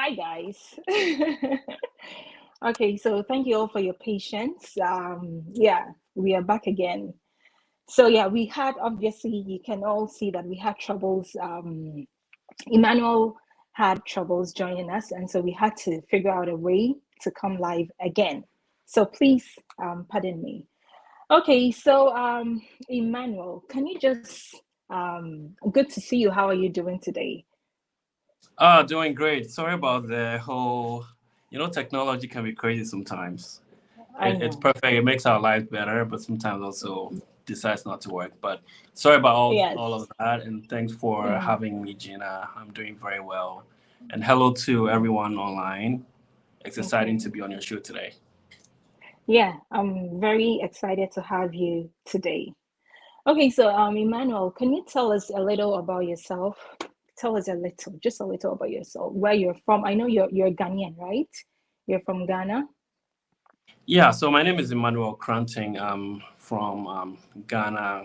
Hi, guys. Okay, so thank you all for your patience. Yeah, we are back again. So yeah, we had obviously you can all see that we had troubles. Emmanuel had troubles joining us, and so we had to figure out a way to come live again. So please, pardon me. Okay, so Emmanuel, can you just good to see you. How are you doing today? Doing great. Sorry about the whole, technology can be crazy sometimes. I It's know. perfect. It makes our life better, but sometimes also decides not to work. But sorry about Yes. all of that. And thanks for Mm. having me, Gina. I'm doing very well. And hello to everyone online. It's exciting Okay. to be on your show today. Yeah, I'm very excited to have you today. Okay, so Emmanuel, can you tell us a little about yourself? Tell us a little, just a little about yourself, where you're from. I know you're Ghanaian, right? You're from Ghana. Yeah, so my name is Emmanuel Cranting. I'm from Ghana.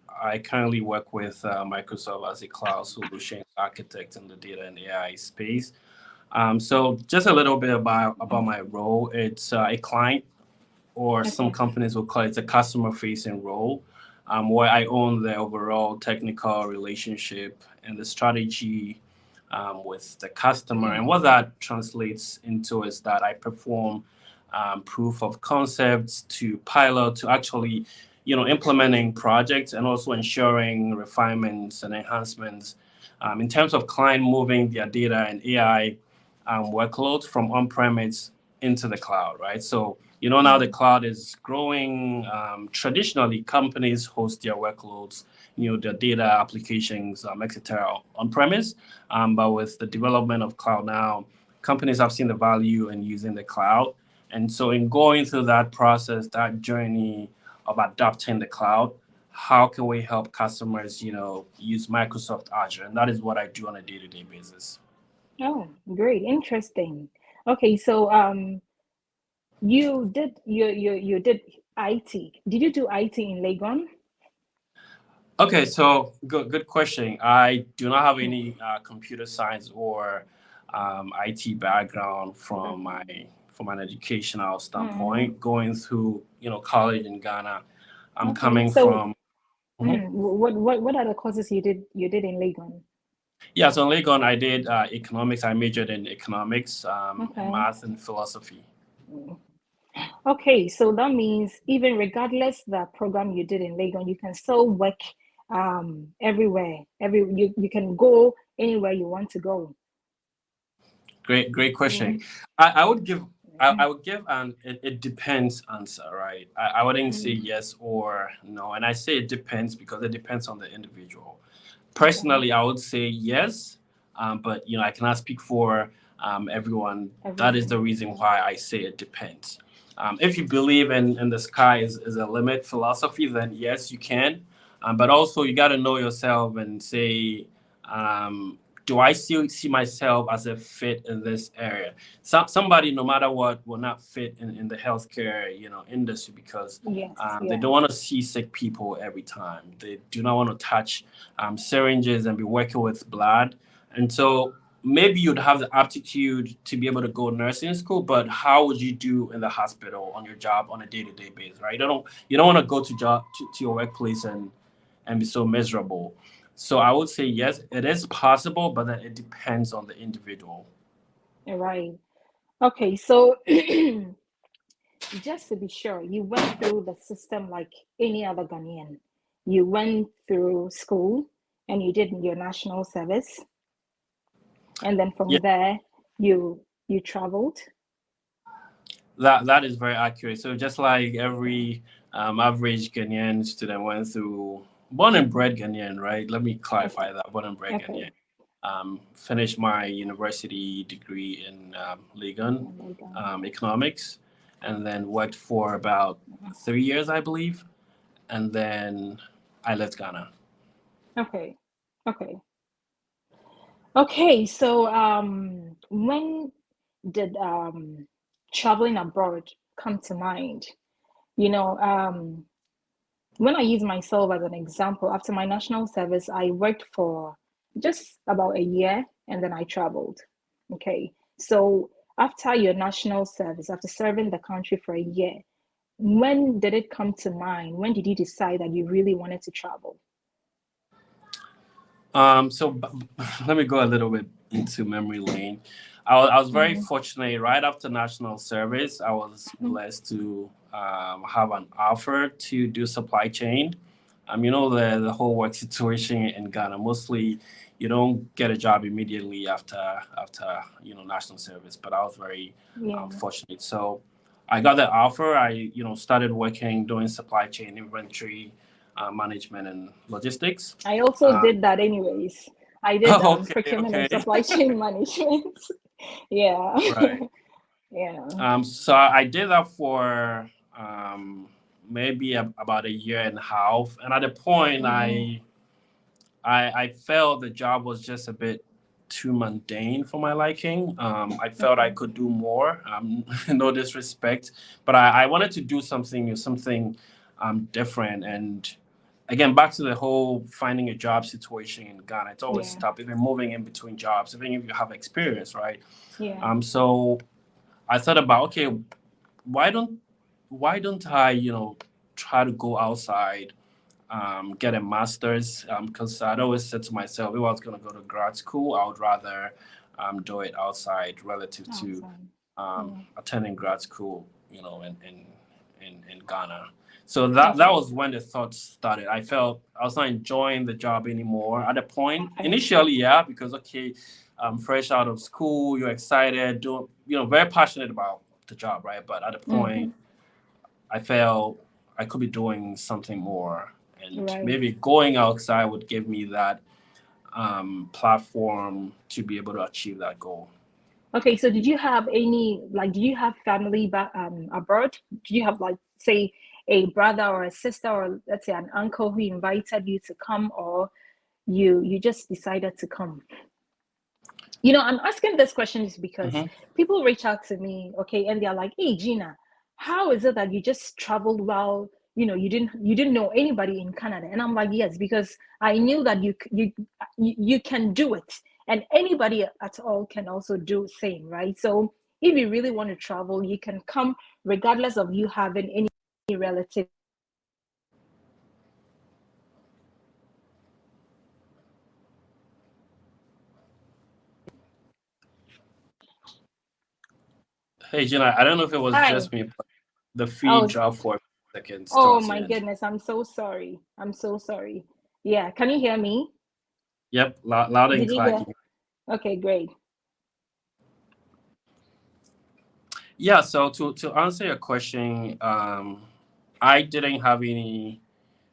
I currently work with Microsoft as a cloud solution architect in the data and AI space. So just a little bit about my role. It's a client, or some Okay. companies will call it a customer facing role, where I own the overall technical relationship and the strategy with the customer. And what that translates into is that I perform proof of concepts to pilot to actually, implementing projects and also ensuring refinements and enhancements in terms of client moving their data and AI workloads from on-premise into the cloud, right? So, now the Mm. cloud is growing. Traditionally, companies host their workloads, their data applications, etc., on premise. But with the development of cloud now, companies have seen the value in using the cloud. And so, in going through that process, that journey of adopting the cloud, how can we help customers, use Microsoft Azure? And that is what I do on a day-to-day basis. Oh, great, interesting. Okay, so you did IT. Did you do IT in Legon? Okay, so good question. I do not have any computer science or IT background from an educational Mm-hmm. standpoint. Going through college in Ghana, I'm Okay, coming so from. Mhm. what are the courses you did in Legon? Yeah. So in Legon, I did economics. I majored in economics and Okay. math and philosophy. Mm. Okay, so that means even regardless the program you did in Legon, you can still work everywhere. You can go anywhere you want to go. Great question. Mm. I would give I would give an it depends answer, right? I wouldn't say Mm. yes or no, and I say it depends because it depends on the individual. Okay, Personally, I would say yes, but I cannot speak for everyone. That is everyone. the reason Okay. why I say it depends. If you believe in the sky is a limit philosophy, then yes, you can. But also, you got to know yourself and say, do I still see myself as a fit in this area? Somebody, no matter what, will not fit in the healthcare industry because Yes, they yeah. don't want to see sick people every time. They do not want to touch syringes and be working with blood. And so maybe you'd have the aptitude to be able to go nursing school, but how would you do in the hospital on your job on a day-to-day basis, right? You don't want to go to your workplace and be so miserable. So I would say yes, it is possible, but then it depends on the individual. You're right. Okay, so just to be sure, you went through the system like any other Ghanaian. You went through school and you did your national service, and then Yeah, from there you traveled. that is very accurate. So just like every average Ghanaian student went through, born and bred Ghanaian, right? Let me Okay, clarify that. Born and bred okay. Ghanaian. Finished my university degree in Legon Oh my God. economics, and then worked for about 3 years, I believe, and then I left Ghana. Okay, okay, okay. So when did traveling abroad come to mind? You know, when I use myself as an example, after my national service, I worked for just about a year and then I traveled. Okay. So after your national service, after serving the country for a year, when did it come to mind? When did you decide that you really wanted to travel? So let me go a little bit into memory lane. I was very Mm-hmm. fortunate. Right after national service, I was blessed to have an offer to do supply chain. The whole work situation in Ghana. Mostly, you don't get a job immediately after national service. But I was very Yeah. fortunate. So I got the offer. I started working doing supply chain inventory management and logistics. I also Uh, did that anyways. I did okay, procurement and okay. supply chain management. Yeah. Right. Yeah. So I did that for maybe about a year and a half, and at the point, Mm-hmm. I felt the job was just a bit too mundane for my liking. I felt I Okay. could do more. No disrespect, but I wanted to do something new, something different. And again, back to the whole finding a job situation in Ghana, it's always Yeah. tough, even moving in between jobs, even if you have experience, right? Yeah. So I thought about, okay, why don't why don't I, try to go outside, get a master's? Because I'd always said to myself, if I was going to go to grad school, I would rather do it outside relative to Awesome. Yeah. attending grad school, in Ghana. So that Okay. was when the thoughts started. I felt I was not enjoying the job anymore at the point. Okay. Initially, yeah, because okay, fresh out of school, you're excited, doing, very passionate about the job, right? But at a Mm-hmm. point, I felt I could be doing something more, and Right. maybe going outside would give me that platform to be able to achieve that goal. Okay, so did you have any, like, did you have family back abroad? Did you have, like, say, a brother or a sister, or let's say an uncle who invited you to come, or you just decided to come? I'm asking this question is because Hmm. people reach out to me, okay, and they're like, "Hey, Gina, how is it that you just traveled while you didn't know anybody in Canada?" And I'm like, "Yes, because I knew that you can do it, and anybody at all can also do same, right? So if you really want to travel, you can come regardless of you having any relative." Hey, Gina, I don't know if it was Hi. just me, but the Oh, feed dropped for a second oh towards the my end. goodness, I'm so sorry. I'm so sorry. Yeah, can you hear me? Yep, loud and Did you clear. hear? Okay, great. Yeah, so to answer your question, I didn't have any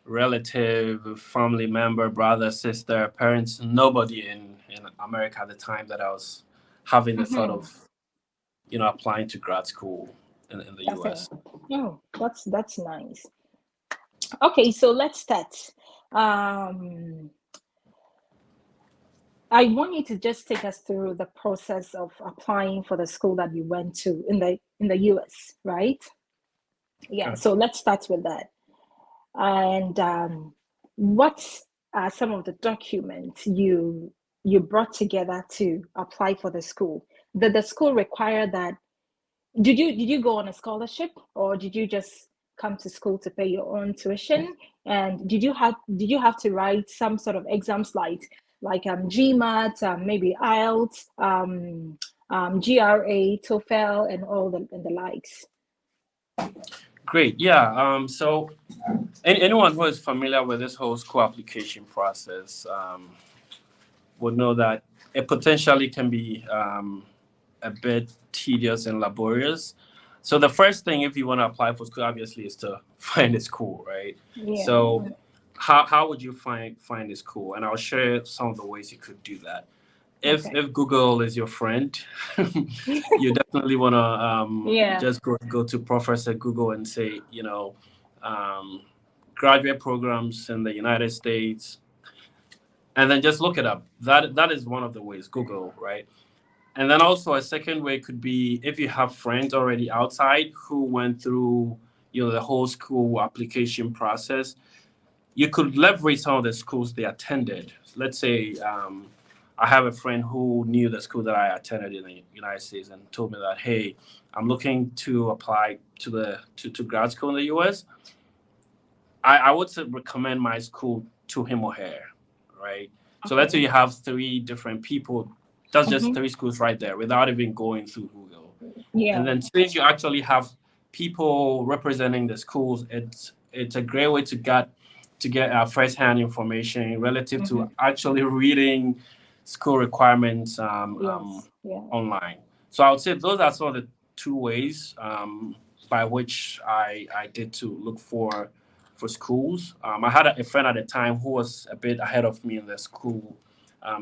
relative, family member, brother, sister, parents, nobody in America at the time that I was having the thought Mm-hmm. of, applying to grad school in the Okay. US. Oh, that's nice. Okay, so let's start. Um, I want you to just take us through the process of applying for the school that you went to in the US, right? Yeah, Okay. so let's start with that. And what are some of the documents you brought together to apply for the school? Did the school require that? Did you go on a scholarship, or did you just come to school to pay your own tuition? And did you have to write some sort of exams like GMAT, maybe IELTS, GRA, TOEFL, and all the likes? Great. Yeah. So anyone who is familiar with this whole school application process would know that it potentially can be a bit tedious and laborious. So the first thing, if you want to apply for school, obviously, is to find a school, right? So Yeah. how would you find a school? And I'll share some of the ways you could do that. If Okay. if Google is your friend, you definitely want to Yeah. just go to Professor Google and say, um, graduate programs in the United States, and then just look it up. That is one of the ways, Google, right? And then also a second way could be if you have friends already outside who went through, the whole school application process, you could leverage some of the schools they attended. Let's say I have a friend who knew the school that I attended in the United States and told me that, hey, I'm looking to apply to grad school in the US. I would recommend my school to him or her, right? So let's say Okay. you have three different people. That's just Mm-hmm. three schools right there without even going through Google. And Yeah. then since you actually have people representing the schools, it's a great way to get first-hand information relative Mm-hmm. to actually reading school requirements Yes. Yeah. online. So I would say those are some of the two ways by which I did to look for schools. I had a friend at the time who was a bit ahead of me in the school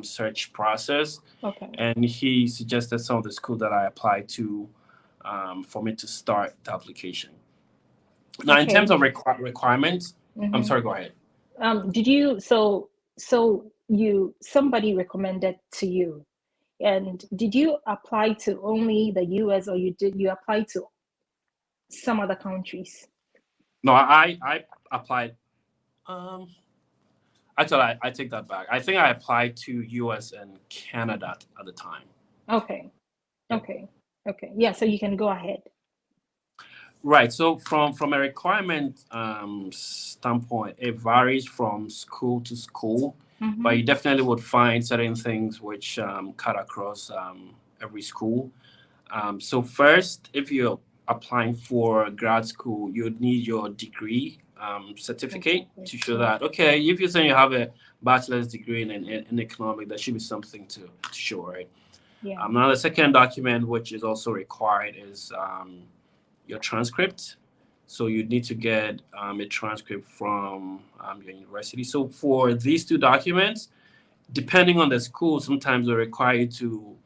search process, Okay. and he suggested some of the schools that I applied to for me to start the application. Now, in terms Okay. of requirements, I'm Mm-hmm. sorry, go ahead. Did you so you somebody recommended to you, and did you apply to only the US, or you apply to some other countries? No, I applied. Um, Actually, I take that back. I think I applied to US and Canada at the time. Okay. Yep. Okay. Okay. Yeah, so you can go ahead. Right. So from a requirement standpoint, it varies from school to school, but Mm-hmm. you definitely would find certain things which cut across every school. So first, if you're applying for grad school, you'd need your degree certificate Exactly. to show Yeah. that, okay, if you're saying you have a bachelor's degree in economics, there should be something to show, right? Yeah. Now, the second document, which is also required, is your transcript. So you need to get a transcript from your university. So for these two documents, depending on the school, sometimes they require you to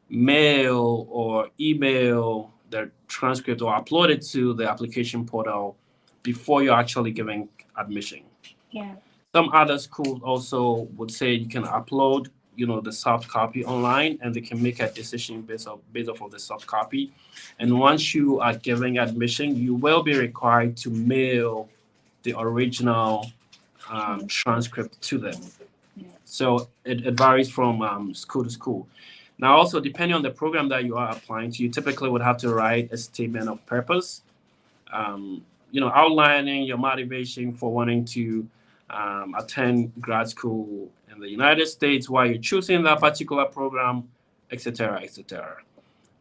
mail or email the transcript or upload it to the application portal before you're actually giving admission. Yeah. Some other schools also would say you can upload, the soft copy online, and they can make a decision based off of the soft copy. And once you are giving admission, you will be required to mail the original Transcript. transcript to them. Yeah. Yeah. So it varies from school to school. Now, also depending on the program that you are applying to, you typically would have to write a statement of purpose, outlining your motivation for wanting to attend grad school in the United States, why you're choosing that particular program, etc., etc.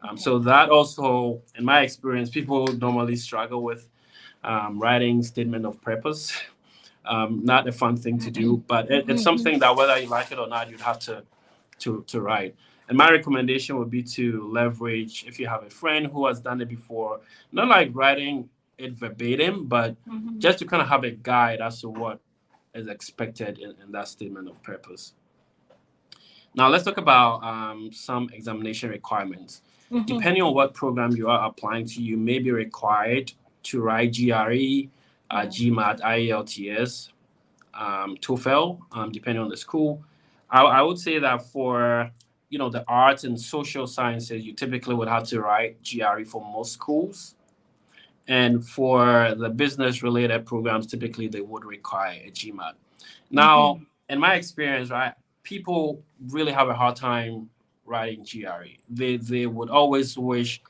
Okay. So that also, in my experience, people normally struggle with writing statement of purpose. Not a fun thing to do, but it's something that whether you like it or not, you'd have to write. And my recommendation would be to leverage if you have a friend who has done it before, not like writing it verbatim, but Mm-hmm. just to kind of have a guide as to what is expected in that statement of purpose. Now, let's talk about some examination requirements. Mm-hmm. Depending on what program you are applying to, you may be required to write GRE, Yeah. GMAT, IELTS, TOEFL, depending on the school. I would say that for the arts and social sciences, you typically would have to write GRE for most schools, and for the business related programs, typically they would require a GMAT. Now, Mm-hmm. in my experience, right, people really have a hard time writing GRE. They would always wish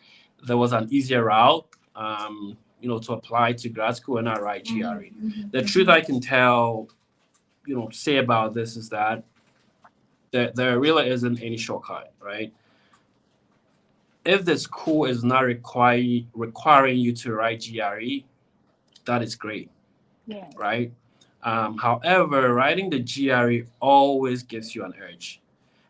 there was an easier route, to apply to grad school and not write GRE. The Mm-hmm. truth Mm-hmm. I can tell, say about this is that there really isn't any shortcut, right? If the school is not requiring you to write GRE, that is great, Yeah. right? However, writing the GRE always gives you an edge.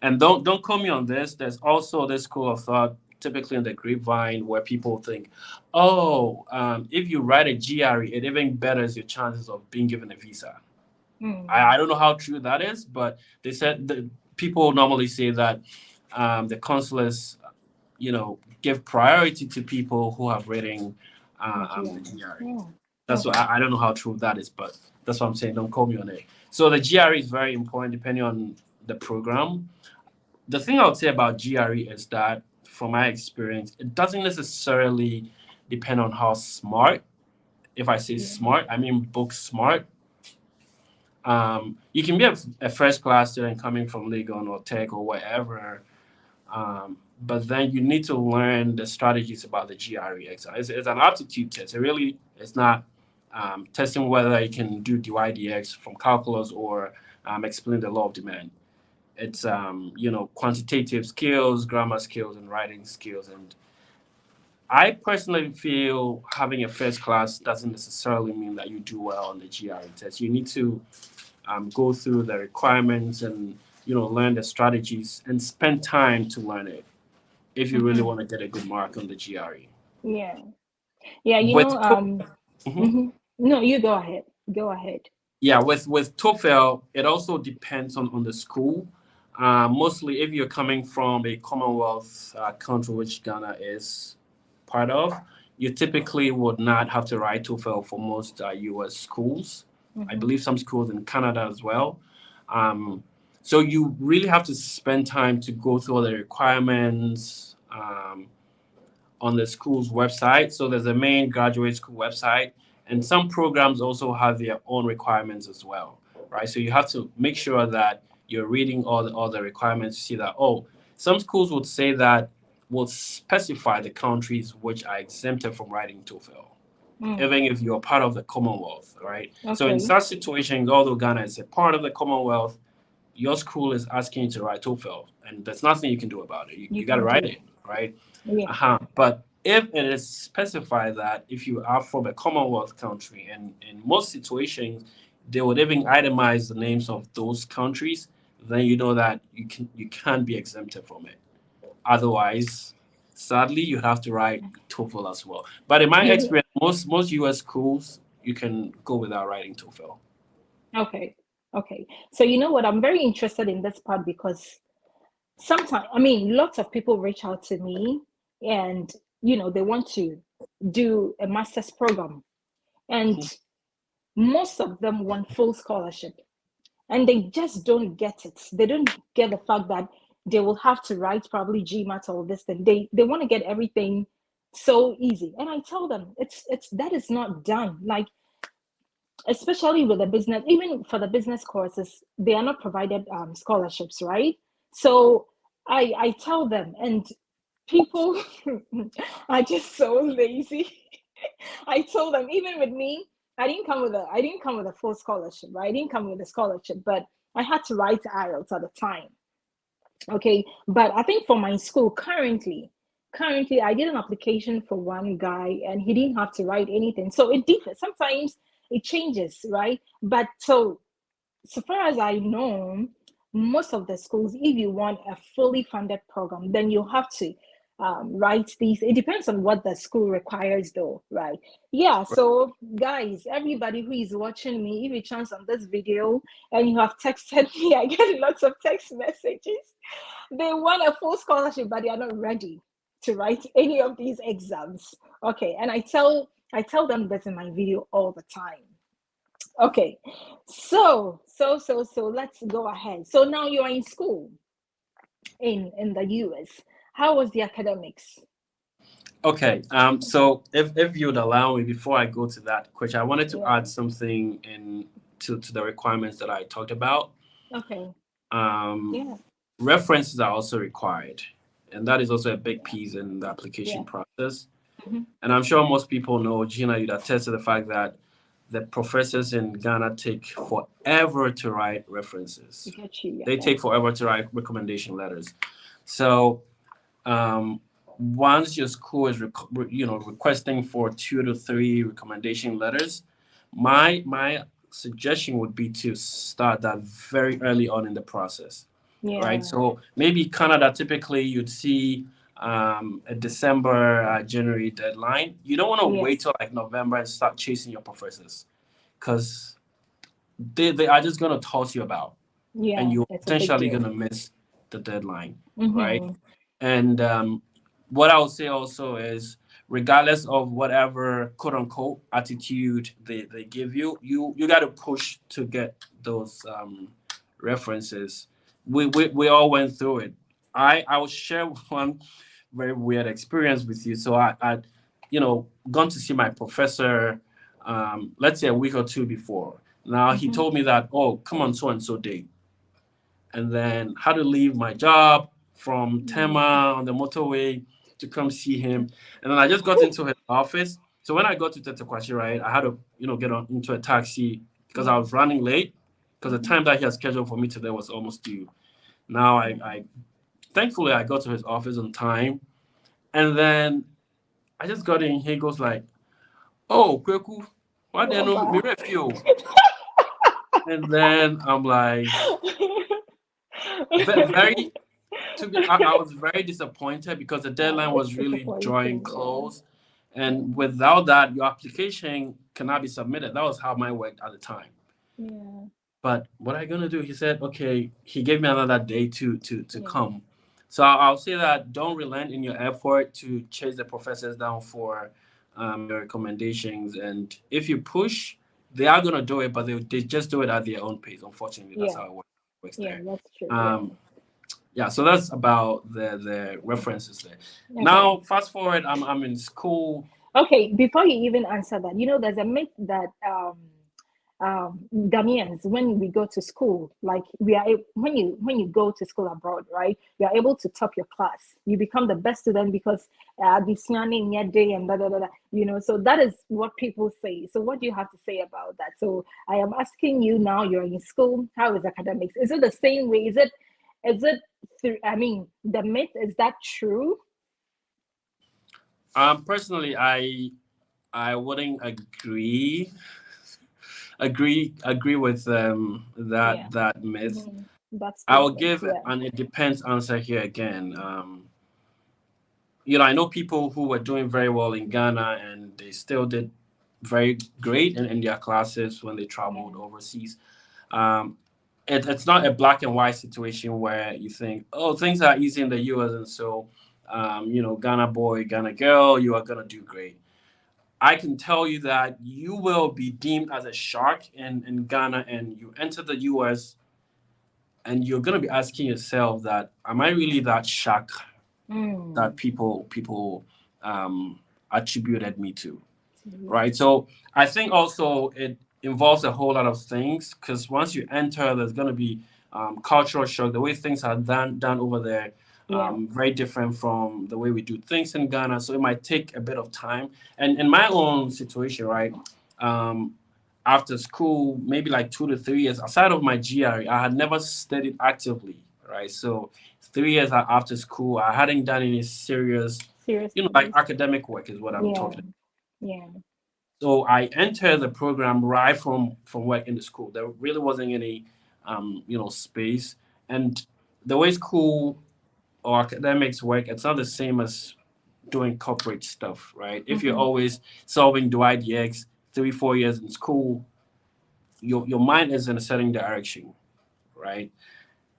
And don't call me on this. There's also this school of thought, typically in the grapevine, where people think, oh, if you write a GRE, it even betters your chances of being given a visa. I Mm. don't know how true that is, but they said the people normally say that the consulates, give priority to people who have written the Nigeria. GRE. Yeah. That's what Okay. I don't know how true that is, but that's what I'm saying. Don't call me on it. So the GRE is very important depending on the program. The thing I would say about GRE is that, from my experience, it doesn't necessarily depend on how smart. If I say Yeah. smart, I mean book smart. You can be a first class student coming from Legon or Tech or whatever, but then you need to learn the strategies about the GRE exam. It's an aptitude test. It really it's not testing whether you can do dydx from calculus or explain the law of demand. It's quantitative skills, grammar skills, and writing skills. And I personally feel having a first class doesn't necessarily mean that you do well on the GRE test. You need to go through the requirements and learn the strategies and spend time to learn it if you really Mm-hmm. want to get a good mark on the GRE. Yeah. Yeah, With Mhm. mhm. No, you go ahead. Go ahead. Yeah, with TOEFL, it also depends on the school. Mostly, if you're coming from a Commonwealth country, which Ghana is part of, you typically would not have to write TOEFL for most U.S. schools. I Mm-hmm. believe some schools in Canada as well. Um, so you really have to spend time to go through all the requirements. On the school's website. So there's a main graduate school website, and some programs also have their own requirements as well, right? So you have to make sure that you're reading all the requirements to see that, oh, some schools would say that will specify the countries which are exempted from writing TOEFL, Mm. even if you're part of the Commonwealth, right? So in Okay. such situations, although Ghana is a part of the Commonwealth, your school is asking you to write TOEFL, and there's nothing you can do about it. You You got to can write do. it, right? Yeah. But if it is specified that if you are from a Commonwealth country, and in most situations, they would even itemize the names of those countries, then you know that you can't be exempted from it. Otherwise, sadly, you have to write TOEFL as well. But in my experience, most US schools you can go without writing TOEFL. Okay. Okay. So you know what? I'm very interested in this part because sometimes, I mean, lots of people reach out to me and, they want to do a master's program. And most of them want full scholarship. And they just don't get it. They don't get the fact that they will have to write probably GMAT or this thing. They want to get everything so easy. And I tell them it's that is not done. Like especially with the business, even for the business courses, they are not provided scholarships, right? So I tell them, and people are just so lazy. I told them, even with me, I didn't come with a full scholarship, right? I didn't come with a scholarship, but I had to write IELTS at the time. Okay, but I think for my school currently I did an application for one guy and he didn't have to write anything. So it differs. Sometimes it changes, right? But so far as I know, most of the schools, if you want a fully funded program, then you have to write these. It depends on what the school requires, though, right? Yeah. So, guys, everybody who is watching me, if you chance on this video and you have texted me, I get lots of text messages. They want a full scholarship, but they are not ready to write any of these exams. Okay, and I tell them this in my video all the time. Okay, so let's go ahead. So now you're in school in the US. How was the academics? Okay. So if you'd allow me, before I go to that question, I wanted to Yeah. add something in to the requirements that I talked about. Okay. Um, Yeah. References are also required, and that is also a big piece in the application Yeah. process. Hmm. And I'm sure most people know, Gina, you'd attest to the fact that the professors in Ghana take forever to write I references. get you. They Yeah. take forever to write recommendation letters. So um, once your school is requesting for 2 to 3 recommendation letters, my suggestion would be to start that very early on in the process, right? Yeah. So maybe Canada, typically you'd see a December, January deadline. You don't want to Yes. wait till like November and start chasing your professors, because they are just going to toss you about, and Yeah. you're It's a big potentially going deal. to miss the deadline, right? Mm-hmm. And what I would say also is, regardless of whatever quote unquote attitude they give you, you got to push to get those references. We all went through it. I will share one very weird experience with you. So I gone to see my professor, let's say a week or two before. Now he Mm-hmm. told me that, oh, come on, so and so date, and then had to leave my job from Tema Mm. on the motorway to come see him. And then I just got into his office. So when I got to Tetekwashi, right, I had to, get on into a taxi because I Yeah. was running late because the Mm-hmm. time that he had scheduled for me today was almost due. Now Yeah. I thankfully I got to his office on time. And then I just got in. He goes like, "Oh, Kweku, why Oh, didn't you bye. mirror you?" And then I'm like, very I was very disappointed because the deadline It's was really drawing disappointing. Yeah. close, and without that, your application cannot be submitted. That was how mine worked at the time. Yeah. But what are you gonna do? He said, okay. He gave me another day to Yeah. come. So I'll say that don't relent in your effort to chase the professors down for your recommendations, and if you push, they are gonna do it, but they just do it at their own pace. Unfortunately, that's Yeah. how it works Yeah. there. That's true. Yeah. Um, yeah, so that's about the references there. Okay. Now fast forward, I'm in school. Okay, before you even answer that, there's a myth that Ghanaians, when we go to school, like when you go to school abroad, right, you are able to top your class. You become the best student because this in your day and da da da da. So that is what people say. So what do you have to say about that? So I am asking you now. You're in school. How is academics? Is it the same way? Is it? I mean, the myth, is that true? Personally, I wouldn't agree with Yeah. that myth. Hmm. That I will statement. give Yeah. an it depends answer here again. I know people who were doing very well in Ghana and they still did very great in their classes when they Yeah. traveled overseas. Um, it's not a black and white situation where you think, oh, things are easy in the US, and so, Ghana boy, Ghana girl, you are gonna do great. I can tell you that you will be deemed as a shark in Ghana, and you enter the US, and you're gonna be asking yourself that, am I really that shark that Mm. people um, attributed me to? Yeah. Right? So I think also it involves a whole lot of things because once you enter, there's going to be cultural shock. The way things are done over there, Yeah. very different from the way we do things in Ghana. So it might take a bit of time. And in my own situation, right, um, after school, maybe like 2 to 3 years, aside of my GRE, I had never studied actively, right? So 3 years after school, I hadn't done any serious, Serious like studies. academic work is what I'm Yeah. talking. Yeah. So I entered the program right from work in the school. There really wasn't any, space. And the way school or academics work, it's not the same as doing corporate stuff, right? If you're Mm-hmm. always solving Dwight X 3 4 years in school, your mind is in a certain direction, right?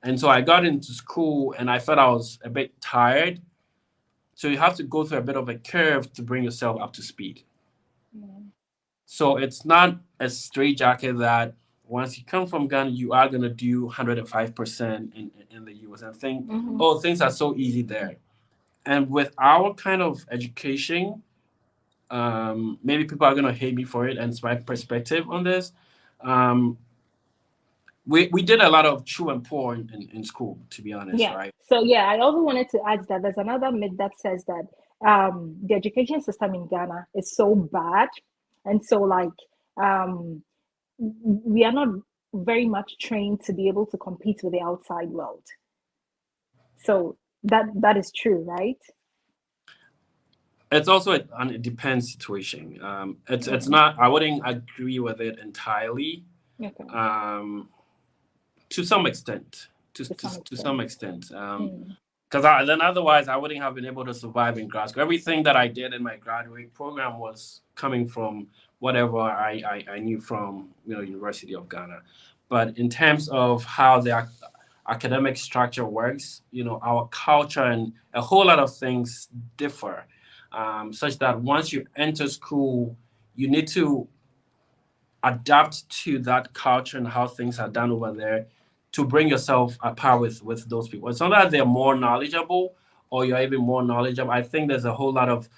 And so I got into school and I felt I was a bit tired. So you have to go through a bit of a curve to bring yourself up to speed. Yeah. So it's not a straight jacket that once you come from Ghana, you are gonna do 105% in the US and think, Mm-hmm. oh, things are so easy there. And with our kind of education, maybe people are gonna hate me for it, and it's my perspective on this. Um, we did a lot of chew and pour in school, to be honest, Yeah. right? So yeah, I also wanted to add that there's another myth that says that the education system in Ghana is so bad, and so like um, we are not very much trained to be able to compete with the outside world. So that is true, right? It's also an it depends situation. It's Yeah. not. I wouldn't agree with it entirely. Okay. Um, to some extent, To some to some extent. extent, Mm. because then otherwise I wouldn't have been able to survive in grad school. Everything that I did in my graduate program was coming from whatever I knew from University of Ghana. But in terms of how the academic structure works, our culture and a whole lot of things differ, such that once you enter school, you need to adapt to that culture and how things are done over there to bring yourself at par with those people. It's not that they're more knowledgeable or you're even more knowledgeable. I think there's a whole lot of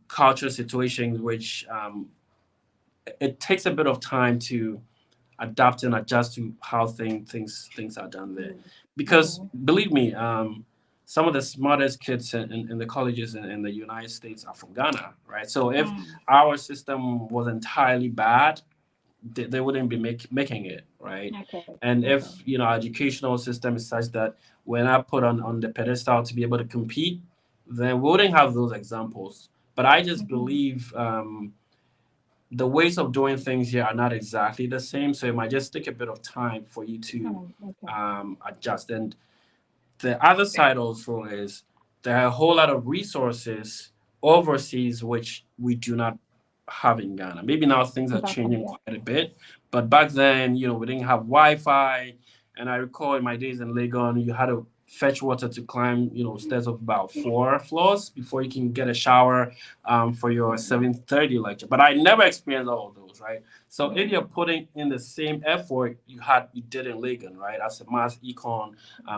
culture situations which it takes a bit of time to adapt and adjust to how things are done there. Mm. Because Okay. believe me, some of the smartest kids in the colleges in the United States are from Ghana, right? So if Mm. our system was entirely bad, they wouldn't be making it, right? Okay. And Okay. if our educational system is such that we're not put on the pedestal to be able to compete, then we wouldn't have those examples. But I just Mm-hmm. believe the ways of doing things here are not exactly the same, so it might just take a bit of time for you to Okay. adjust. And the other side also is there are a whole lot of resources overseas which we do not have in Ghana. Maybe now things are Back home. changing Yeah. quite a bit, but back then, we didn't have Wi-Fi. And I recall in my days in Legon, you had to fetch water to climb, stairs of about 4 floors before you can get a shower for your Mm. 7:30 lecture. But I never experienced all of those, right? So if Yeah. you're putting in the same effort you did in Legon, right, as a mass econ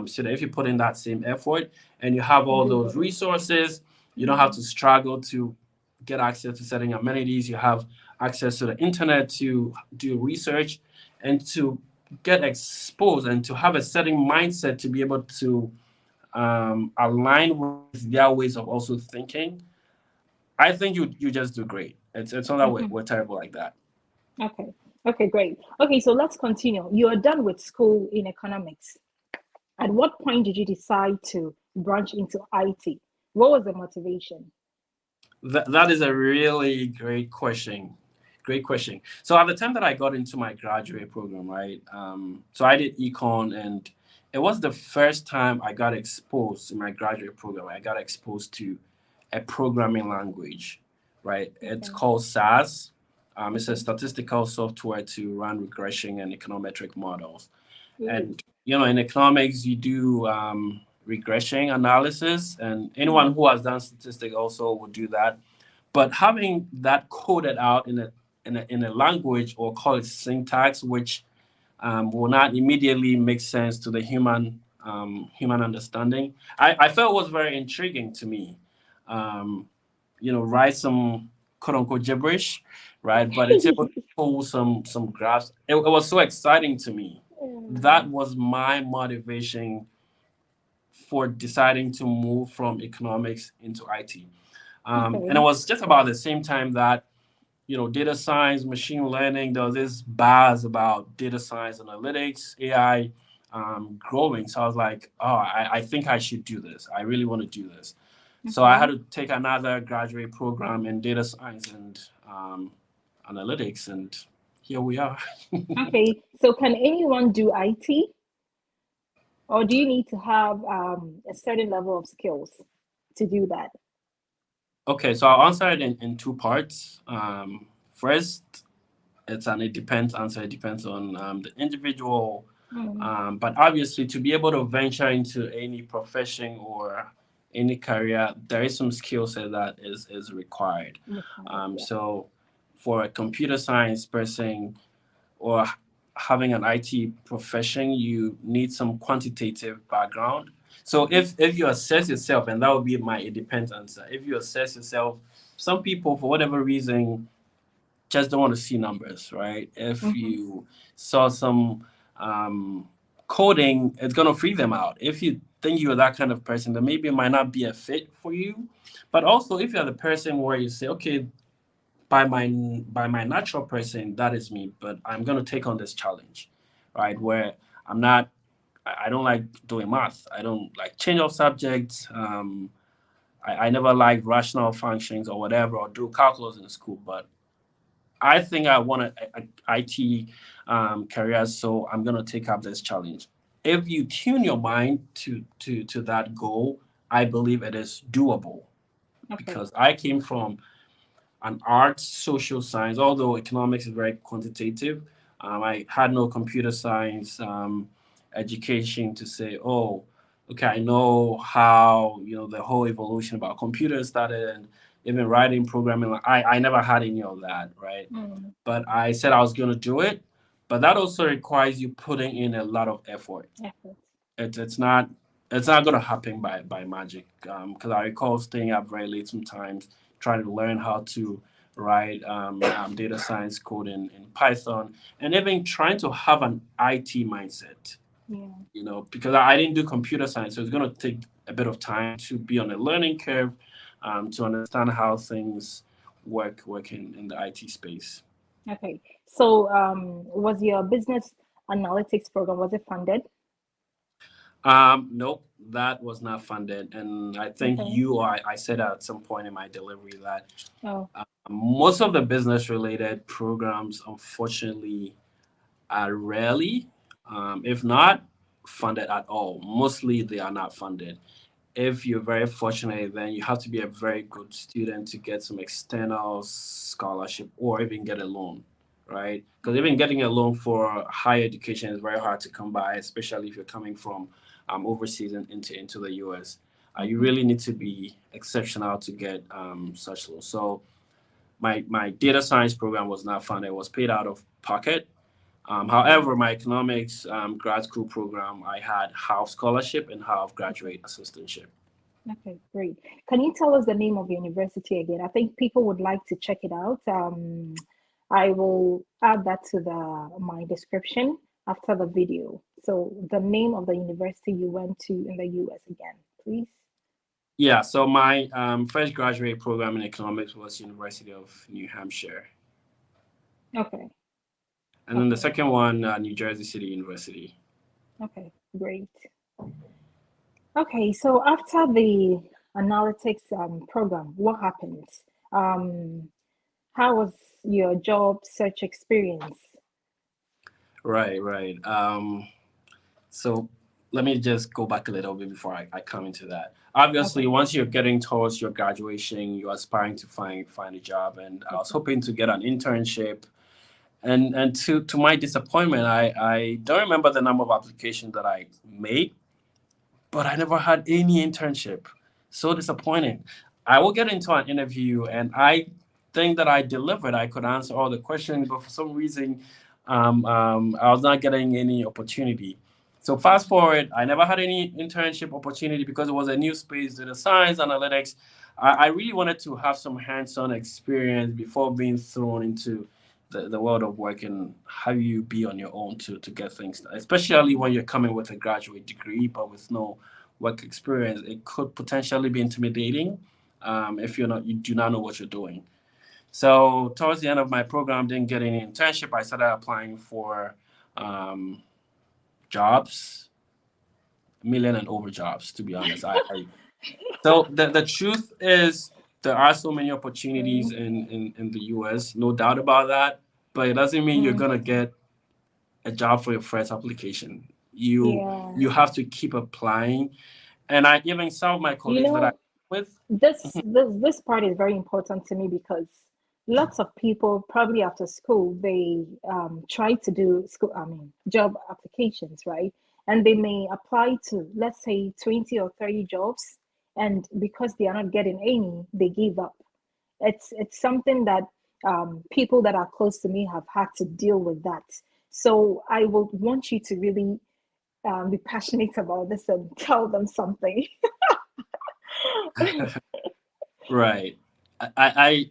student, if you put in that same effort and you have You all do those better. resources, you don't have Mm. to struggle to get access to certain amenities. You have access to the internet to do research and to get exposed and to have a certain mindset to be able to align with their ways of also thinking. I think you just do great. It's not that Mm-hmm. we're terrible like that. Okay. Okay, great. Okay, so let's continue. You are done with school in economics. At what point did you decide to branch into IT? What was the motivation? That is a really great question. Great question. So at the time that I got into my graduate program, right? So I did econ, and it was the first time I got exposed in my graduate program. I got exposed to a programming language, right? It's Okay. called SAS. It's a Okay. statistical software to run regression and econometric models. Ooh. And in economics, you do regression analysis, and anyone Mm. who has done statistics also would do that. But having that coded out in a language, or call it syntax, which will not immediately make sense to the human understanding, I felt was very intriguing to me. Um, write some quote unquote gibberish, right? But it's able to pull some graphs. It was so exciting to me. That was my motivation for deciding to move from economics into IT. And it Okay. was just about the same time that data science, machine learning. There was this buzz about data science, analytics, AI growing. So I was like, oh, I think I should do this. I really want to do this. So I had Okay. to take another graduate program in data science and analytics, and here we are. Okay. So can anyone do IT, or do you need to have a certain level of skills to do that? Okay, so I'll answer it in two parts. First, it depends answer. It depends on the individual. Mm. But obviously, to be able to venture into any profession or any career, there is some skill set that is required. Required. Yeah. So, for a computer science person or having an IT profession, you need some quantitative background. So Mm-hmm. if you assess yourself, and that would be my independent answer, if you assess yourself, some people for whatever reason just don't want to see numbers, right? If Mm-hmm. you saw some um, coding, it's gonna free them out. If you think you're that kind of person, then maybe it might not be a fit for you. But also, if you're the person where you say, okay, by my natural person, that is me, but I'm gonna take on this challenge, right? Where I'm not, I don't like doing math. I don't like change of subjects. I never liked rational functions or whatever, or do calculus in school, but I think I want a IT career, so I'm gonna take up this challenge. If you tune your mind to that goal, I believe it is doable, Okay. because I came from an arts, social science, although economics is very quantitative. I had no computer science education to say, oh, okay, I know how the whole evolution about computers started, and even writing, programming. I never had any of that, right? Mm. But I said I was going to do it. But that also requires you putting in a lot of effort. Effort. It's not going to happen by magic. Because I recall staying up very late sometimes, trying to learn how to right? Data science code in Python, and even trying to have an IT mindset, Yeah. because I didn't do computer science, so it's going to take a bit of time to be on a learning curve, to understand how things work in the IT space. Okay. So, was your business analytics program, was it funded? Nope, that was not funded, and I think Okay. I said at some point in my delivery that Oh, most of the business related programs, unfortunately, are rarely, if not funded at all. Mostly they are not funded. If you're very fortunate, then you have to be a very good student to get some external scholarship or even get a loan, right? Because even getting a loan for higher education is very hard to come by, especially if you're coming from overseas and into the US. You mhm. really need to be exceptional to get such loans. So my data science program was not funded; it was paid out of pocket. Okay. However, my economics grad school program, I had half scholarship and half graduate assistantship. Okay, great. Can you tell us the name of your university again? I think people would like to check it out. I will add that to the my description after the video. So the name of the university you went to in the US again, please. Yeah, so my first graduate program in economics was University of New Hampshire, Okay, and then the okay, second one, New Jersey City University. okay, great. Okay, so after the analytics program, what happens? How was your job search experience? Right, right. So let me just go back a little bit before I come into that. Obviously, Okay, once you're getting towards your graduation, you're aspiring to find a job, and I was okay. hoping to get an internship. And to my disappointment, I don't remember the number of applications that I made, but I never had any internship. So disappointing. I will get into an interview and I think that I delivered. I could answer all the questions, but for some reason, I was not getting any opportunity. So fast forward, I never had any internship opportunity because it was a new space, data science, analytics. I really wanted to have some hands-on experience before being thrown into the world of work and how you be on your own to get things done, especially Mhm. when you're coming with a graduate degree but with no work experience. It could potentially be intimidating, if you do not know what you're doing. So towards the end of my program, didn't get any internship. I started applying for um, jobs, a million and over jobs. To be honest, so the truth is there are so many opportunities Mm, in the US, no doubt about that. But it doesn't mean you're mm, gonna get a job for your first application. You yeah. have to keep applying. And I even some of my You colleagues that I know, with. this part is very important to me because lots of people probably after school they try to do school job applications, right? And they may apply to, let's say, 20 or 30 jobs, and because they are not getting any, they give up. It's something that people that are close to me have had to deal with that. So I would want you to really be passionate about this and tell them something. Right. I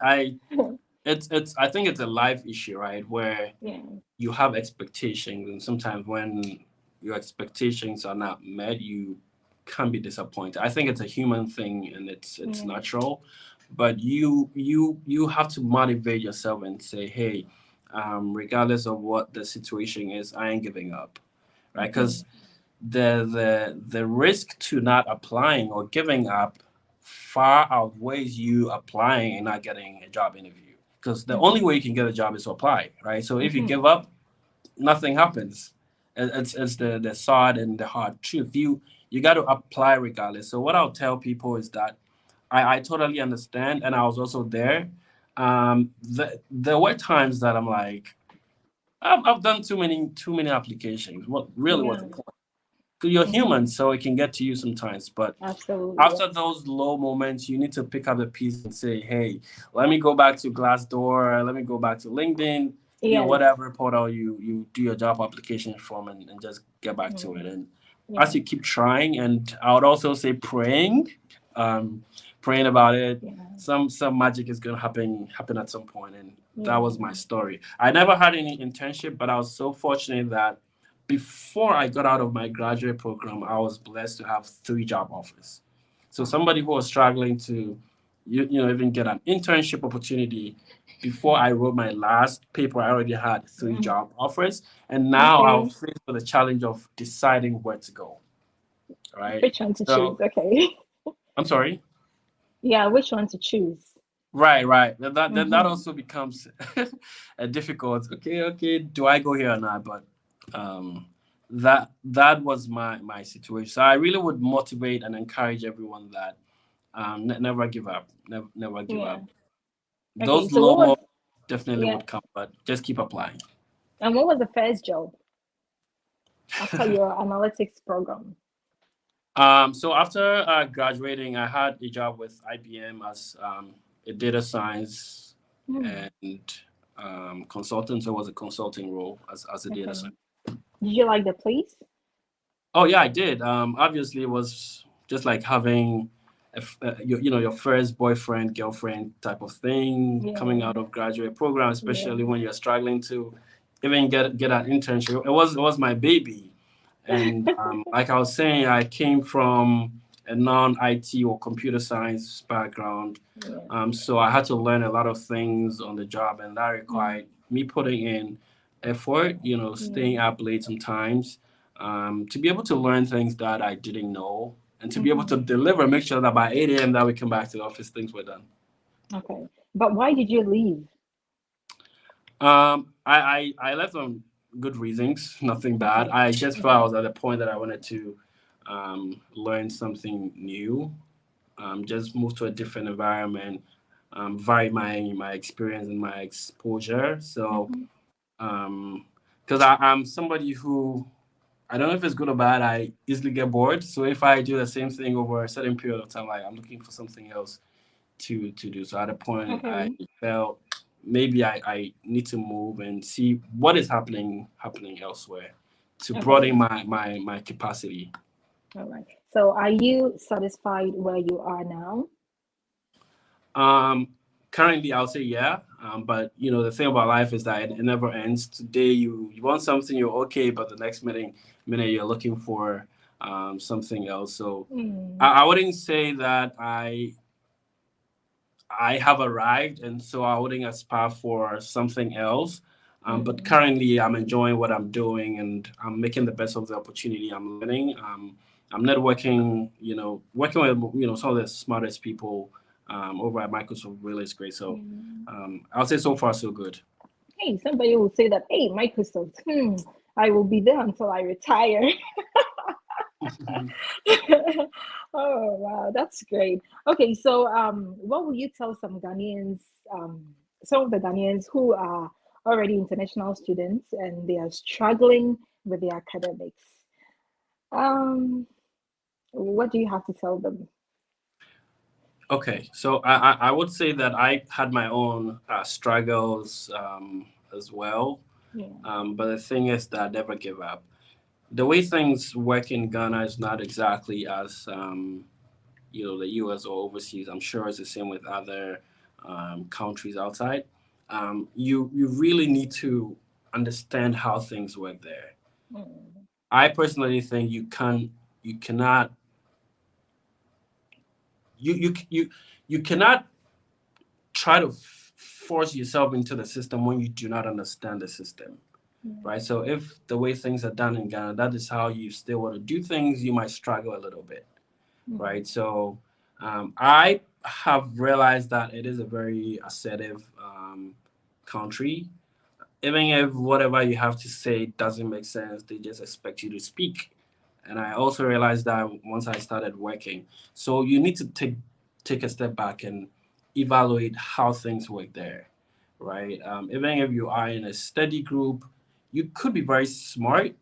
it's I think it's a life issue, right? Where Yeah. you have expectations, and sometimes when your expectations are not met, you can be disappointed. I think it's a human thing and it's Yeah. natural, but you have to motivate yourself and say, hey, regardless of what the situation is, I ain't giving up, right? Mhm. Because the risk to not applying or giving up far outweighs you applying and not getting a job interview. Because the only Mhm. way you can get a job is to apply, right? So if you Mhm. give up, nothing happens. It's the sad and the hard truth. You got to apply regardless. So what I'll tell people is that I totally understand, and I was also there. There were times that I'm like, I've done too many applications. What really was the Yeah. point? 'Cause you're human, Mhm. so it can get to you sometimes. But Absolutely. after those low moments, you need to pick up the piece and say, hey, let me go back to Glassdoor, let me go back to LinkedIn, Yes. whatever portal you do your job application from, and just get back to it. Mhm. And as Yeah. you keep trying, and I would also say praying, praying about it. Yeah. Some magic is gonna happen at some point, and that was my Yeah. story. I never had any internship, but I was so fortunate that before I got out of my graduate program, I was blessed to have three job offers. So Wow. somebody who was struggling to even get an internship opportunity, before I wrote my last paper, I already had three Mm. job offers, and now I Okay. was faced with the challenge of deciding where to go. Right. Which one to choose? So Okay. I'm sorry. Yeah, which one to choose? Right, right. Then that Mm-hmm. also becomes a difficult. Okay, okay. Do I go here or not? But um, that was my situation. So I really would motivate and encourage everyone that never give up. Never give Yeah. up. Okay. Those So low what was moments definitely yeah, would come, but just keep applying. and what was the first job after your analytics program? So after graduating, I had a job with IBM as a data science Hmm. and consultant. So it was a consulting role as a data Okay. scientist. Did you like the place? Oh yeah, I did. Obviously, it was just like having your first boyfriend, girlfriend type of thing coming Yeah. out of graduate program, especially Yeah. when you're struggling to even get an internship. It was my baby. And like I was saying, I came from a non-IT or computer science background. Yeah. So I had to learn a lot of things on the job, and that Mm. required me putting in effort, staying Yeah. up late sometimes, to be able to learn things that I didn't know, and to be able to Hmm. deliver, make sure that by 8 a.m. that we come back to the office, things were done. Okay. But why did you leave? I left on good reasons, nothing bad. Okay. I just felt I Okay. was at a point that I wanted to learn something new, just move to a different environment, vary my experience and my exposure. So, Hmm. because I'm somebody who, I don't know if it's good or bad, I easily get bored. So if I do the same thing over a certain period of time, like I'm looking for something else to do. So at a point, I Okay. felt maybe I need to move and see what is happening elsewhere to broaden Okay. my capacity. All right. So are you satisfied where you are now? Um, Currently, I'll say yeah. But the thing about life is that it never ends. Today, you want something, you're okay, but the next minute you're looking for something else. So Mm. I wouldn't say that I have arrived, and so I wouldn't aspire for something else. But Mm. currently, I'm enjoying what I'm doing, and I'm making the best of the opportunity. I'm learning. I'm networking. Working with some of the smartest people over at Microsoft really is great. So Mm. I'll say so far so good. Hey, somebody will say that, hey, Microsoft, I will be there until I retire. Oh, wow, that's great. Okay, so what will you tell um, some of the Ghanaians who are already international students and they are struggling with their academics? Um, what do you have to tell them? Okay, so I would say that I had my own struggles as well. Yeah. But the thing is that I never give up. The way things work in Ghana is not exactly as the U.S. or overseas. I'm sure it's the same with other countries outside. You really need to understand how things work there. Mm, I personally think you cannot you cannot try to force yourself into the system when you do not understand the system, yeah. right? So if the way things are done in Ghana, that is how you still want to do things, you might struggle a little bit, right? Mm, So I have realized that it is a very assertive country. Even if whatever you have to say doesn't make sense, they just expect you to speak. And I also realized that once I started working. So you need to take a step back and evaluate how things work there, right? Even if you are in a study group, you could be very smart,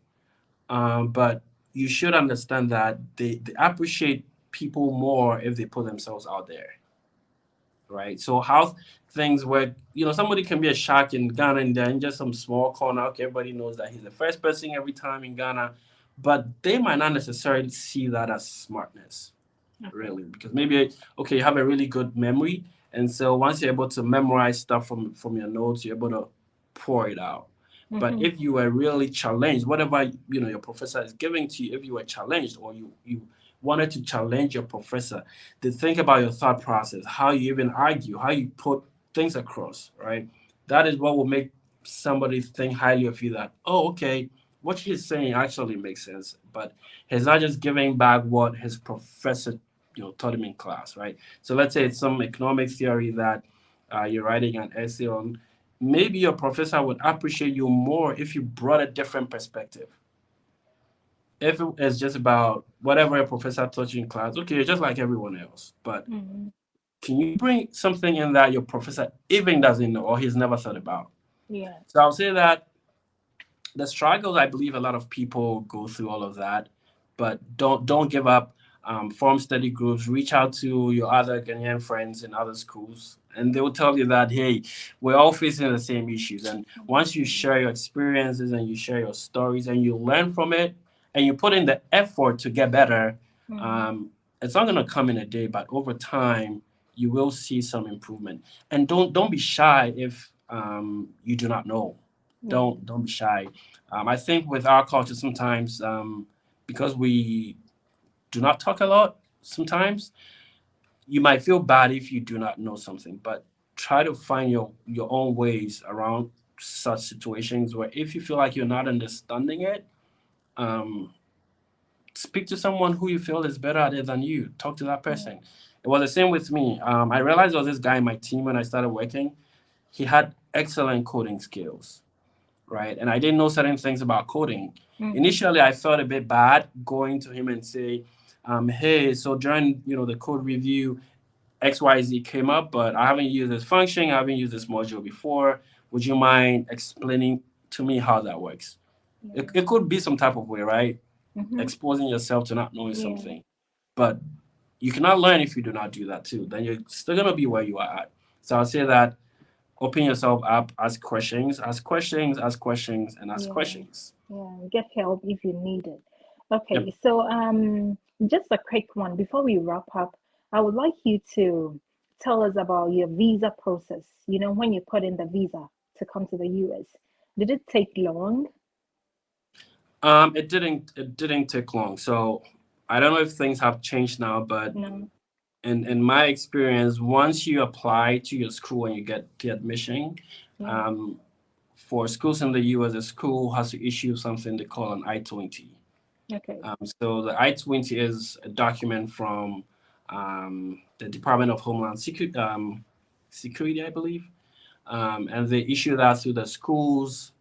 but you should understand that they appreciate people more if they put themselves out there, right? So how things work, somebody can be a shark in Ghana and then just some small corner. Okay, everybody knows that he's the first person every time in Ghana, but they might not necessarily see that as smartness, Okay. really, because maybe okay, you have a really good memory, and so once you're able to memorize stuff from your notes, you're able to pour it out. But Mm-hmm. if you were really challenged, whatever your professor is giving to you, if you were challenged or you wanted to challenge your professor, to think about your thought process, how you even argue, how you put things across, right? That is what will make somebody think highly of you. That, oh, okay, what he's saying actually makes sense, but he's not just giving back what his professor taught him in class, right? So let's say it's some economic theory that you're writing an essay on. Maybe your professor would appreciate you more if you brought a different perspective. If it is just about whatever a professor taught you in class, okay, you're just like everyone else. But Mm-hmm. can you bring something in that your professor even doesn't know or he's never thought about? Yeah. So I'll say that the struggles, I believe a lot of people go through all of that, but don't give up. Form study groups, reach out to your other Ghanaian friends in other schools, and they will tell you that, hey, we're all facing the same issues. And once you share your experiences and you share your stories and you learn from it and you put in the effort to get better, Mm-hmm. um, it's not gonna come in a day, but over time you will see some improvement. And don't be shy if you do not know. Yeah. Don't be shy. I think with our culture sometimes, because we do not talk a lot, sometimes you might feel bad if you do not know something, but try to find your own ways around such situations where if you feel like you're not understanding it, um, speak to someone who you feel is better at it than you. Talk to that Yeah. person. It was the same with me. I realized there was this guy in my team when I started working. He had excellent coding skills, right? And I didn't know certain things about coding. Mm-hmm. Initially, I felt a bit bad going to him and say, "Hey, so during the code review, XYZ came up, but I haven't used this function, I haven't used this module before. Would you mind explaining to me how that works?" It, Yeah. it could be some type of way, right? Mm-hmm. Exposing yourself to not knowing Yeah. something, but you cannot learn if you do not do that too. Then you're still gonna be where you are at. So I'll say that open yourself up, ask questions, ask questions, ask questions, and ask Yeah. questions. Yeah. Get help if you need it. Yep. Okay. So just a quick one before we wrap up. I would like you to tell us about your visa process. You know, when you put in the visa to come to the US, did it take long? It didn't take long. So I don't know if things have changed now, but No. in my experience, once you apply to your school and you get the admission, Yeah. um, for schools in the US, the school has to issue something they call an I-20. Okay. So the I-20 is a document from the Department of Homeland Security, I believe, and they issue that to the schools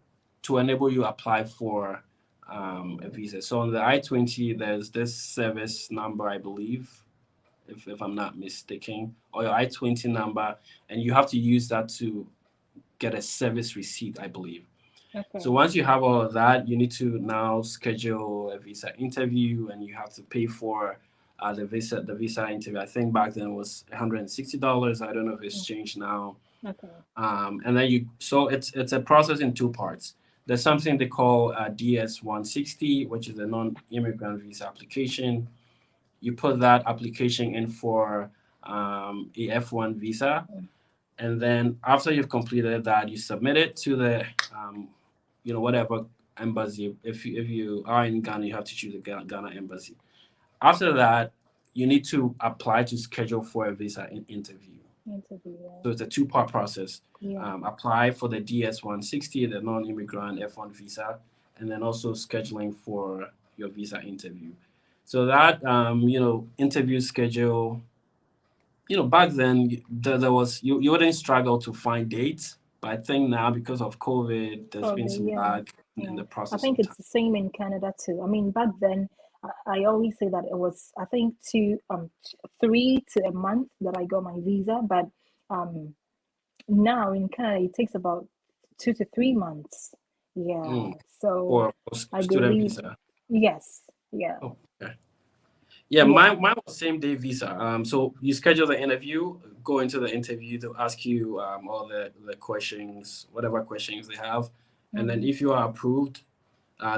to enable you to apply for a visa. So on the I-20, there's this service number, I believe, if I'm not mistaken, or your I-20 number, and you have to use that to get a service receipt, I believe. So Okay. once you have all of that, you need to now schedule a visa interview, and you have to pay for the visa interview. I think back then it was $160. I don't know if it's Mm, changed now. okay. And then so it's a process in two parts. There's something they call DS 160, which is a non-immigrant visa application. You put that application in for a F1 visa, Mm, and then after you've completed that, you submit it to the whatever embassy. If you are in Ghana, you have to choose the Ghana embassy. After that, you need to apply to schedule for a visa interview. interview. So it's a two-part process. Yeah. Apply for the DS 160, the non-immigrant F1 visa, and then also scheduling for your visa interview. So that interview schedule, back then there was you wouldn't struggle to find dates, but I think now because of COVID, there's been Probably, some yeah. lag in Yeah. the I process think of time. it's the same in Canada too. I mean, back then, I always say that it was, I think, 3 to a month that I got my visa, but um, now in Canada, it takes about 2 to 3 months. Yeah. Mm. So Or I student believe, visa. yes. Yeah. Oh, okay. Yeah, Yeah. mine was same day visa. So you schedule the interview, go into the interview, they'll ask you all the questions, whatever questions they have, and then Mm-hmm. if you are approved,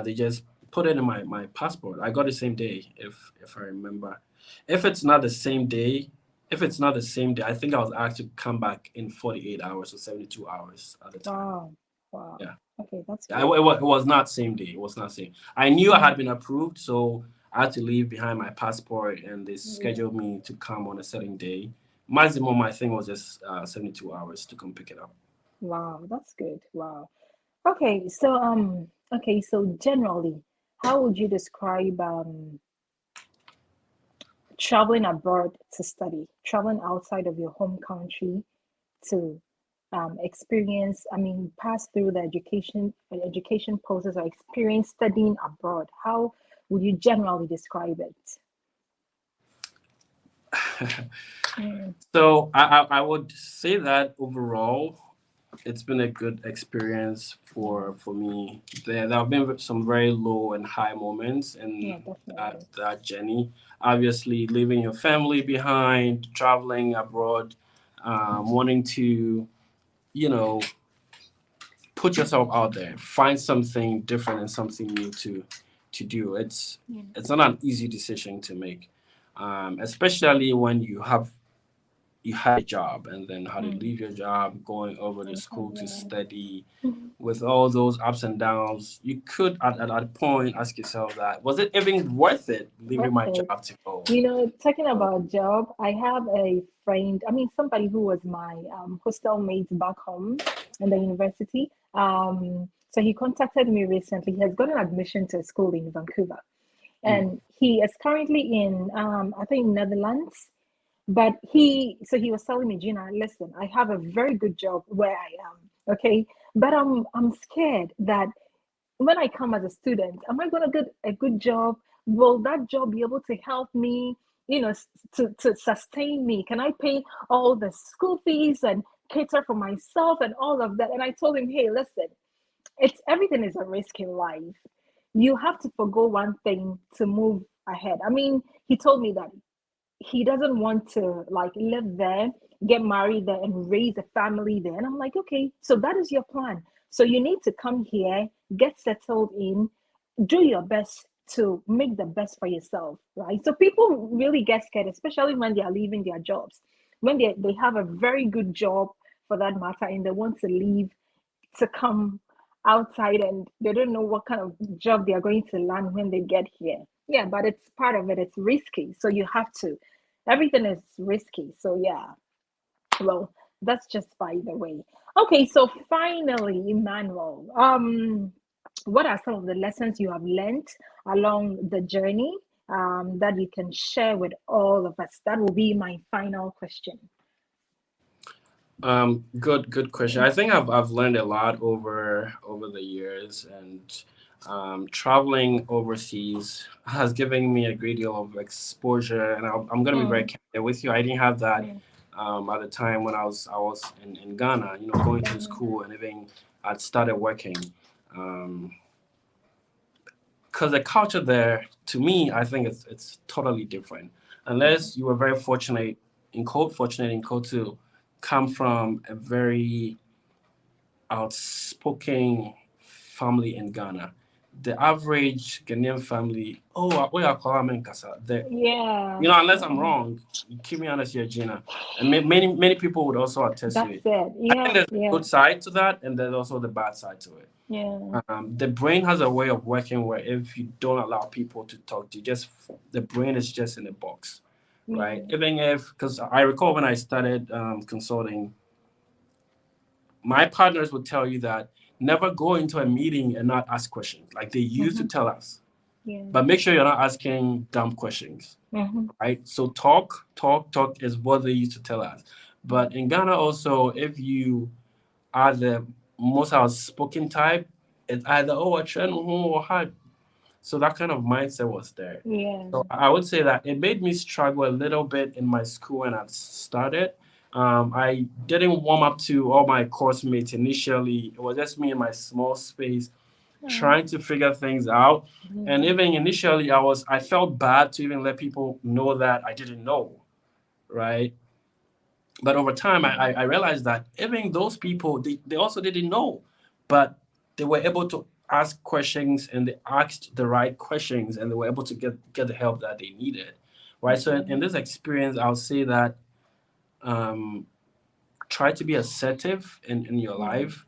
they just put it in my passport. I got the same day, if I remember. If it's not the same day, if it's not the same day, I think I was asked to come back in 48 hours or 72 hours at the time. Wow. Wow. Yeah. Okay, that's Yeah, good. it was not same day. It was not same. I knew I had been approved, so I had to leave behind my passport, and they Yeah. scheduled me to come on a certain day. Maximum, I think, was just 72 hours to come pick it up. Wow, that's good. Wow. Okay, so generally, how would you describe traveling abroad to study, traveling outside of your home country to experience, I mean, pass through the education process or experience studying abroad? How would you generally describe it? Mm, So I would say that overall, it's been a good experience yeah, for me. There have been some very low and high moments yeah, in definitely. that journey. Obviously, leaving your family behind, traveling abroad, wanting to, you know, put yourself out there, find something different and something new to do. Yeah, It's not an easy decision to make, especially when you had a job and then how to mm, leave your job, going over to and school come, to yeah. study, Mhm. with all those ups and downs. You could at a point ask yourself that was it even worth it leaving Worth my it. job to go? Talking So, about job, I have a friend, I mean, somebody who was my hostel mate back home in the university. So he contacted me recently. He has got an admission to a school in Vancouver, mm, and he is currently in, I think, Netherlands. But so he was telling me, Gina, listen, I have a very good job where I am, okay, but I'm scared that when I come as a student, am I going to get a good job? Will that job be able to help me, to sustain me? Can I pay all the school fees and cater for myself and all of that? And I told him, hey, listen, it's everything is a risk in life. You have to forgo one thing to move ahead. I mean, he told me that he doesn't want to like live there, get married there, and raise a family there. And I'm like, okay, so that is your plan. So you need to come here, get settled in, do your best to make the best for yourself, right? So people really get scared, especially when they are leaving their jobs, when they have a very good job for that matter, and they want to leave to come outside and they don't know what kind of job they are going to land when they get here. Yeah, but it's part of it. It's risky. So you have to. Everything is risky. So yeah. Well, that's just by the way. Okay, so finally, Emmanuel, what are some of the lessons you have learned along the journey that you can share with all of us? That will be my final question. good question. I think I've learned a lot over the years, and traveling overseas has given me a great deal of exposure. And I'm gonna be very Mm, candid with you. I didn't have that yeah, at the time when I was in Ghana. You know, going to Ghana. school and even I'd started working. Um, because the culture there, to me, I think it's totally different. Mhm. Unless you were very fortunate in code to come from a very outspoken family in Ghana. The average Ghanaian family, oh, we are calling Kasa. Yeah, Unless I'm wrong, keep me honest here, Gina. And many people would also attest to that's it. it. I think Yeah, there's a yeah, good side to that, and there's also the bad side to it. yeah, The brain has a way of working where if you don't allow people to talk, the brain is just in a box, right? yeah. Even if, because I recall when I started consulting, my partners would tell you that never go into a meeting and not ask questions. Like they used to Mm-hmm. tell us, Yeah. but make sure you're not asking dumb questions, Mm-hmm. right? So talk is what they used to tell us. But in Ghana also, if you are the most outspoken type, it's either a trend or hard. So that kind of mindset was there. Yeah. So I would say that it made me struggle a little bit in my school when I started. I didn't warm up to all my course mates initially. It was just me in my small space Oh, trying to figure things out. And yeah. even initially, I felt bad to even let people know that I didn't know, right? But over time, Yeah. I realized that even those people, they also didn't know, but they were able to ask questions and they asked the right questions and they were able to get the help that they needed. right? So in this experience, I'll say that um, try to be assertive in your Yeah. life.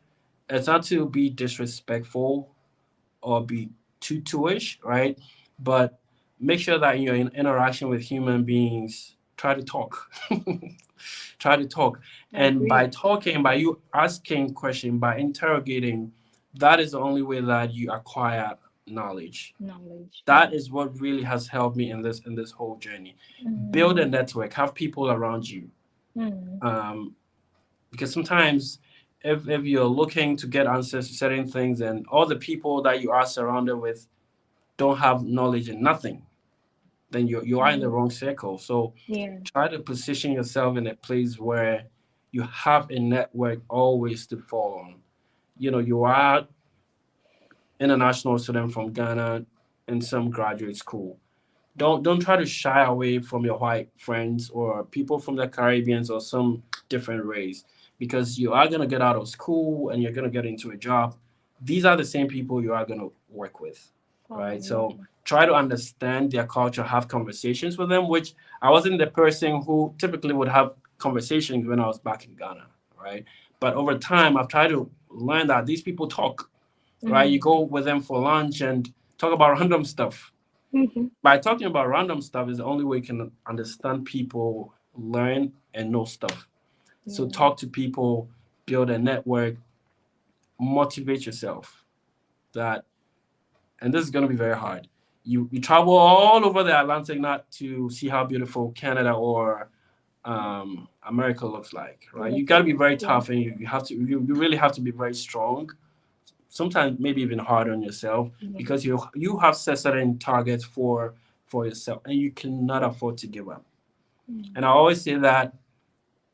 It's not to be disrespectful or be too too-ish, right? But make sure that in your interaction with human beings, try to talk. Try to talk. I And by agree. talking, by you asking questions, by interrogating, that is the only way that you acquire knowledge. Knowledge. That Yeah. is what really has helped me in this whole journey. Build a Mm. network, have people around you. Mm. Um, because sometimes if you're looking to get answers to certain things and all the people that you are surrounded with don't have knowledge in nothing, then you are in the Mm. wrong circle. So Yeah. try to position yourself in a place where you have a network always to fall on. You know, you are international student from Ghana in some graduate school. Don't try to shy away from your white friends or people from the Caribbean or some different race, because you are gonna get out of school and you're gonna get into a job. These are the same people you are gonna work with, right? Follow. So Yeah. try to understand their culture, have conversations with them, which I wasn't the person who typically would have conversations when I was back in Ghana, right? But over time I've tried to learn that these people talk, right? You Mm. go with them for lunch and talk about random stuff. Mhm. By talking about random stuff is the only way you can understand people, learn and know stuff. So Yeah. talk to people, build a network, motivate yourself. That and this is gonna be very hard. You travel all over the Atlantic not to see how beautiful Canada or America looks like, right? You Looks got to be like. very Yeah. tough, and you really have to be very strong. Sometimes maybe even hard on yourself, Yeah. because you have set certain targets for yourself, and you cannot afford to give up. Mm. And I always say that,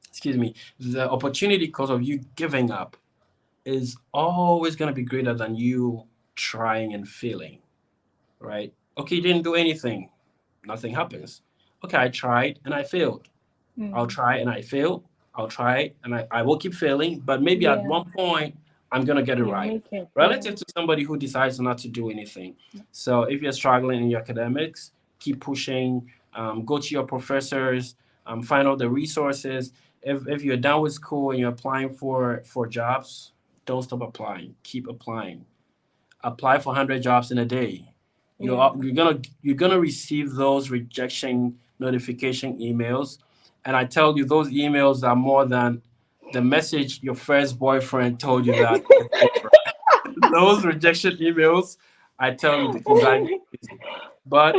excuse me, the opportunity cost of you giving up is always going to be greater than you trying and failing, right? Okay, you didn't do anything, nothing happens. Okay, I tried and I failed. I'll Mm. try and I fail. I'll try and I will keep failing, but maybe at Yeah. one point I'm gonna get it You right. make it. Yeah. Relative to somebody who decides not to do anything. So if you're struggling in your academics, keep pushing. Go to your professors. Find out the resources. If you're done with school and you're applying for jobs, don't stop applying. Keep applying. Apply for 100 jobs in a day. Yeah. You're gonna receive those rejection notification emails, and I tell you, those emails are more than the message your first boyfriend told you that it's over. Those rejection emails, I tell you, they can drive you crazy. But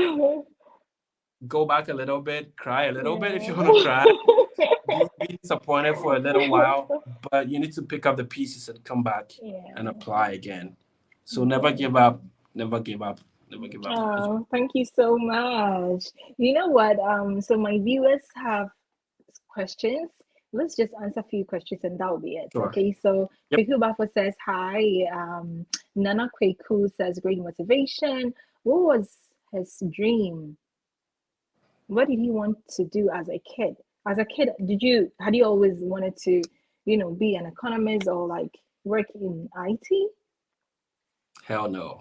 go back a little bit, cry a little bit if you want to Yeah. cry, be disappointed for a little while, but you need to pick up the pieces and come back and Yeah. apply again. So never give Okay. up, never give up, never give up. Oh, thank you so much. You know what? So my viewers have questions. Let's just answer a few questions and that will be it. Sure. Okay. So Yep. Kweku Bafo says hi. Nana Kweku says great motivation. What was his dream? What did he want to do as a kid? As a kid, had you always wanted to, be an economist or like work in IT? Hell no.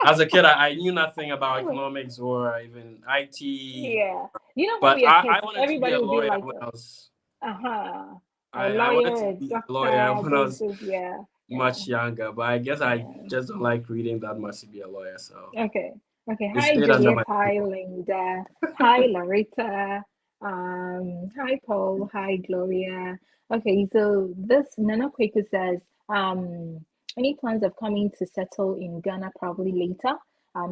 As a kid, I knew nothing about economics or even IT, Yeah. You know, when but we are I kids, wanted to be everybody a will be lawyer like, when I was uh-huh, a I wanted to lawyer, a be a lawyer doctor, when I this, was yeah, yeah, much younger, but I guess I yeah. just don't like reading that much to be a lawyer, so Okay. Okay. it Hi, stayed under Juliet. my Hi, table. Linda. Hi, Larita. Hi, Paul. Hi, Gloria. Okay, so this Nana Quaker says, any plans of coming to settle in Ghana probably later?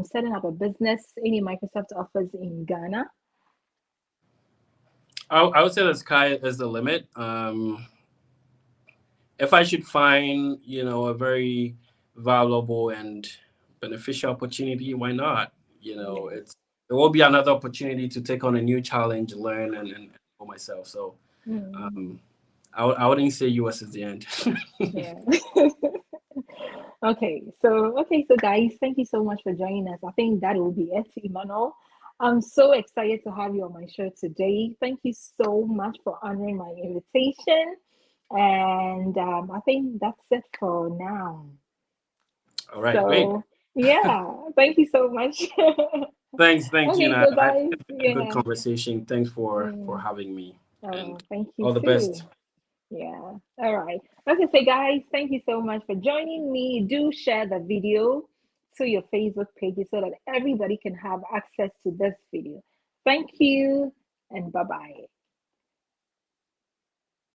Setting up a business, any Microsoft offers in Ghana? I would say the sky is the limit. If I should find, a very valuable and beneficial opportunity, why not? Yeah. It will be another opportunity to take on a new challenge, learn and for myself. So Mm, um, I wouldn't say US is the end. yeah. Okay, so guys, thank you so much for joining us. I think that will be it, Emmanuel. I'm so excited to have you on my show today. Thank you so much for honoring my invitation. And I think that's it for now. All right, great. So, yeah, thank you so much. thanks. Okay, so I guys, it's been a good yeah. conversation. Thanks for Mm. having me, and Oh, thank you all the best. too. Yeah. All right. Okay, so guys, thank you so much for joining me. Do share the video to your Facebook pages so that everybody can have access to this video. Thank you and bye bye.